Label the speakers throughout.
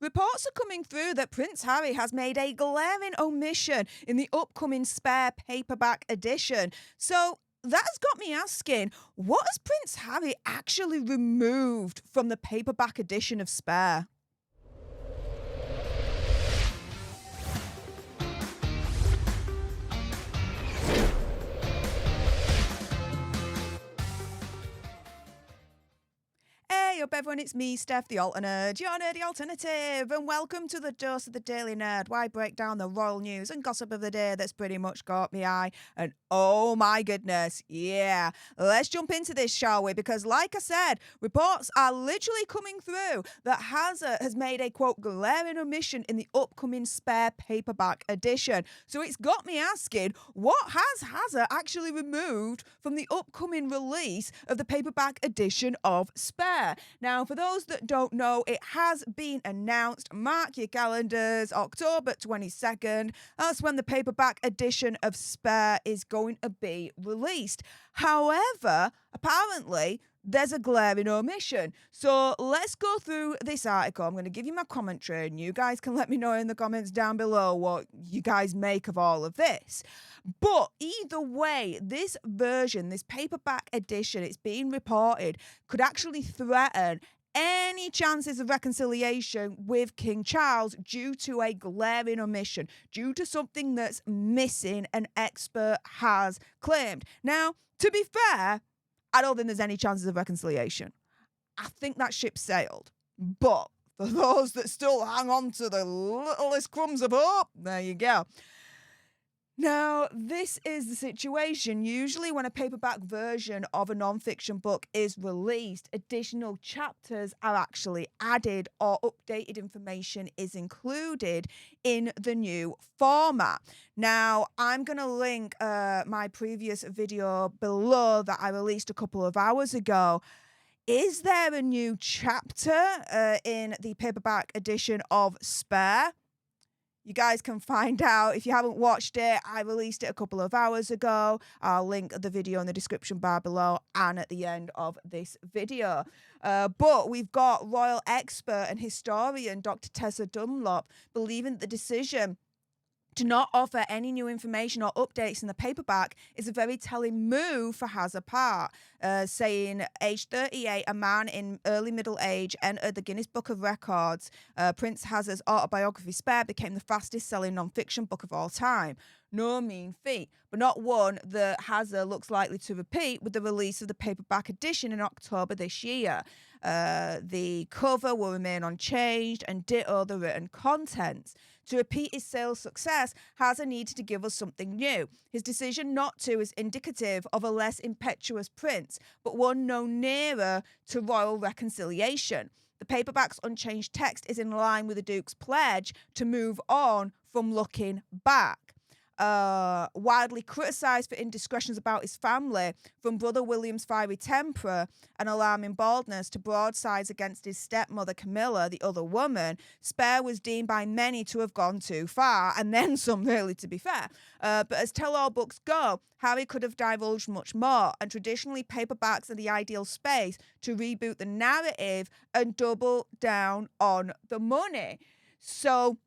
Speaker 1: Reports are coming through that Prince Harry has made a glaring omission in the upcoming Spare paperback edition. So that's got me asking, what has Prince Harry actually removed from the paperback edition of Spare? Hey up everyone, it's me, Stef, the alternate, your nerdy alternative, and welcome to the Dose of the Daily Nerd, where I break down the royal news and gossip of the day that's pretty much caught me eye. And oh my goodness, yeah, let's jump into this, shall we? Because like I said, reports are literally coming through that Hazard has made a, quote, glaring omission in the upcoming Spare paperback edition. So it's got me asking, what has Hazard actually removed from the upcoming release of the paperback edition of Spare? Now, for those that don't know, it has been announced. Mark your calendars, October 22nd. That's when the paperback edition of Spare is going to be released. However, apparently, there's a glaring omission. So let's go through this article. I'm going to give you my commentary, and you guys can let me know in the comments down below what you guys make of all of this. But either way, this version, this paperback edition, it's being reported, could actually threaten any chances of reconciliation with King Charles due to a glaring omission, due to something that's missing, an expert has claimed. Now, to be fair, I don't think there's any chances of reconciliation. I think that ship sailed. But for those that still hang on to the littlest crumbs of hope, there you go. Now, this is the situation. Usually when a paperback version of a non-fiction book is released, additional chapters are actually added or updated information is included in the new format. Now, I'm going to link my previous video below that I released a couple of hours ago. Is there a new chapter in the paperback edition of Spare? You guys can find out. If you haven't watched it, I released it a couple of hours ago. I'll link the video in the description bar below and at the end of this video. But we've got royal expert and historian Dr. Tessa Dunlop believing the decision to not offer any new information or updates in the paperback is a very telling move for Hazard part, saying, age 38, a man in early middle age entered the Guinness Book of Records. Prince Hazard's autobiography Spare became the fastest selling non-fiction book of all time. No mean feat, but not one that Hazard looks likely to repeat with the release of the paperback edition in October this year. The cover will remain unchanged and ditto the written contents. To repeat his sales success, Hazard needed to give us something new. His decision not to is indicative of a less impetuous prince, but one no nearer to royal reconciliation. The paperback's unchanged text is in line with the Duke's pledge to move on from looking back. Widely criticised for indiscretions about his family, from brother William's fiery temper and alarming baldness to broadsides against his stepmother Camilla, the other woman, Spare was deemed by many to have gone too far, and then some, really, to be fair. But as tell-all books go, Harry could have divulged much more, and traditionally paperbacks are the ideal space to reboot the narrative and double down on the money. So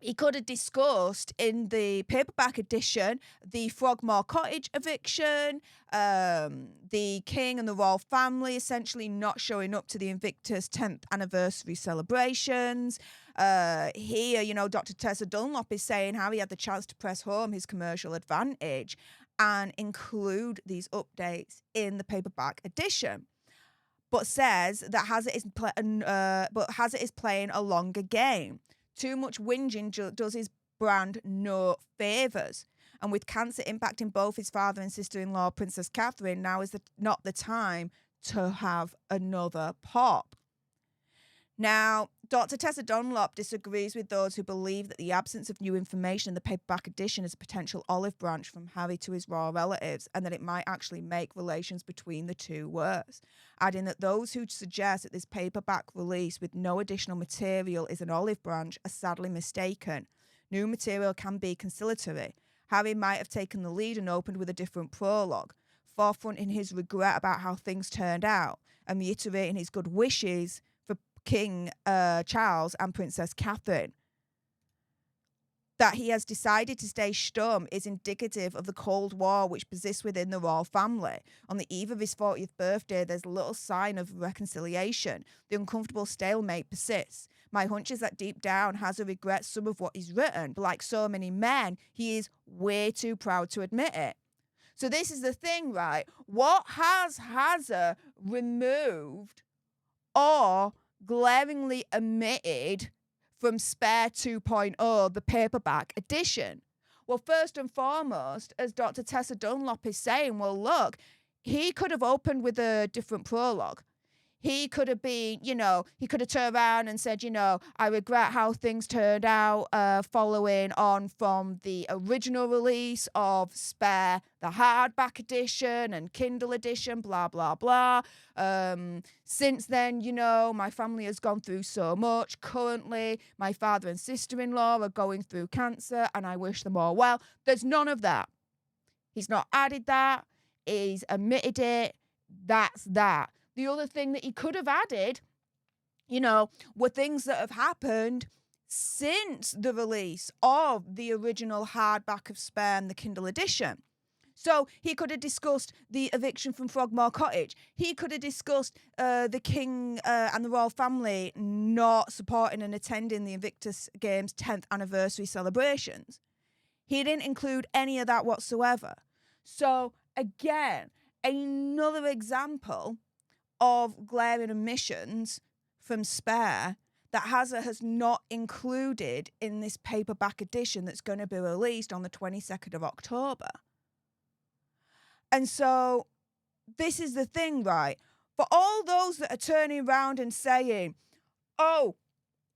Speaker 1: he could have discussed in the paperback edition the Frogmore Cottage eviction, the king and the royal family essentially not showing up to the Invictus 10th anniversary celebrations. Here, you know, Dr. Tessa Dunlop is saying Harry had the chance to press home his commercial advantage and include these updates in the paperback edition, but says that Hazard is playing a longer game. Too much whinging does his brand no favours. And with cancer impacting both his father and sister-in-law, Princess Catherine, now is not the time to have another pop. Now, Dr. Tessa Dunlop disagrees with those who believe that the absence of new information in the paperback edition is a potential olive branch from Harry to his royal relatives, and that it might actually make relations between the two worse, adding that those who suggest that this paperback release with no additional material is an olive branch are sadly mistaken. New material can be conciliatory. Harry might have taken the lead and opened with a different prologue, forefronting his regret about how things turned out and reiterating his good wishes for King Charles and Princess Catherine. That he has decided to stay stum is indicative of the Cold War which persists within the royal family. On the eve of his 40th birthday, there's little sign of reconciliation. The uncomfortable stalemate persists. My hunch is that deep down, Hazza regrets some of what he's written, but like so many men, he is way too proud to admit it. So this is the thing, right? What has Hazza removed or glaringly omitted from Spare 2.0, the paperback edition? Well, first and foremost, as Dr. Tessa Dunlop is saying, well, look, he could have opened with a different prologue. He could have been, he could have turned around and said, I regret how things turned out following on from the original release of Spare, the hardback edition and Kindle edition, blah, blah, blah. Since then, my family has gone through so much. Currently, my father and sister-in-law are going through cancer and I wish them all well. There's none of that. He's not added that. He's omitted it. That's that. The other thing that he could have added, were things that have happened since the release of the original hardback of Spare and the Kindle edition. So he could have discussed the eviction from Frogmore Cottage. He could have discussed the King and the royal family not supporting and attending the Invictus Games 10th anniversary celebrations. He didn't include any of that whatsoever. So again, another example of glaring omissions from Spare that Hazza has not included in this paperback edition that's going to be released on the 22nd of October. And so this is the thing, right? For all those that are turning around and saying, oh,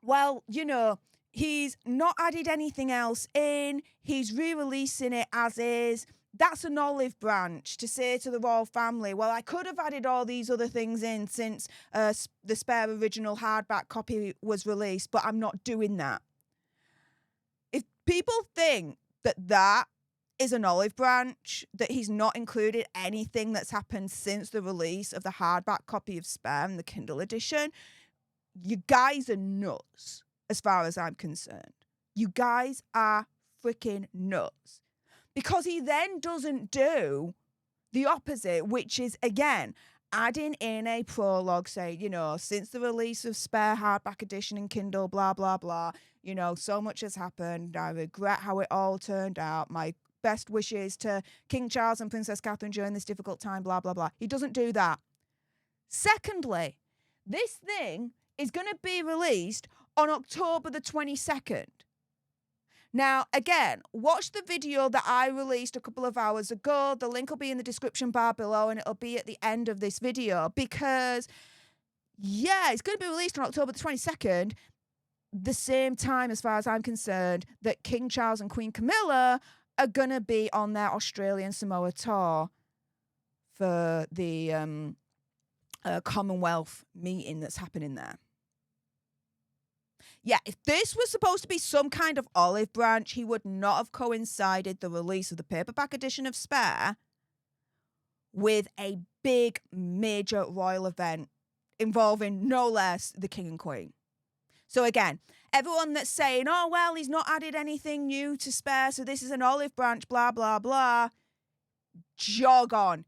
Speaker 1: well, he's not added anything else in, he's re-releasing it as is, that's an olive branch to say to the royal family, well, I could have added all these other things in since the Spare original hardback copy was released, but I'm not doing that. If people think that that is an olive branch, that he's not included anything that's happened since the release of the hardback copy of Spare and the Kindle edition, you guys are nuts as far as I'm concerned. You guys are freaking nuts. Because he then doesn't do the opposite, which is, again, adding in a prologue, say, since the release of Spare hardback edition and Kindle, blah, blah, blah, so much has happened. I regret how it all turned out. My best wishes to King Charles and Princess Catherine during this difficult time, blah, blah, blah. He doesn't do that. Secondly, this thing is going to be released on October the 22nd. Now, again, watch the video that I released a couple of hours ago. The link will be in the description bar below and it'll be at the end of this video because, it's going to be released on October the 22nd, the same time, as far as I'm concerned, that King Charles and Queen Camilla are going to be on their Australian Samoa tour for the Commonwealth meeting that's happening there. Yeah, if this was supposed to be some kind of olive branch, he would not have coincided the release of the paperback edition of Spare with a big major royal event involving no less the King and Queen. So again, everyone that's saying, oh, well, he's not added anything new to Spare, so this is an olive branch, blah, blah, blah, jog on.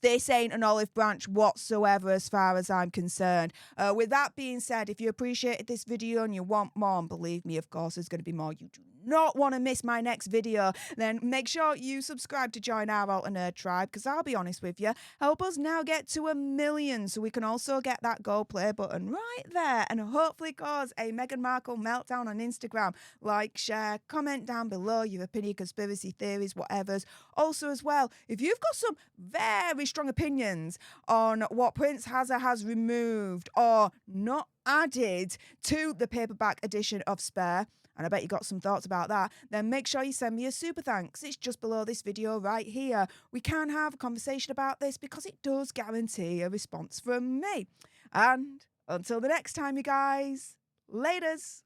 Speaker 1: This ain't an olive branch whatsoever as far as I'm concerned. With that being said, if you appreciated this video and you want more, and believe me, of course, there's going to be more. You do not want to miss my next video, then make sure you subscribe to join our Alternate tribe, because I'll be honest with you, help us now get to 1 million so we can also get that go play button right there and hopefully cause a Meghan Markle meltdown on Instagram. Like, share, comment down below your opinion, conspiracy theories, whatever's. Also as well, if you've got some very strong opinions on what Prince Hazza has removed or not added to the paperback edition of Spare, and I bet you got some thoughts about that, then make sure you send me a super thanks. It's just below this video right here. We can have a conversation about this because it does guarantee a response from me. And until the next time, you guys, laters.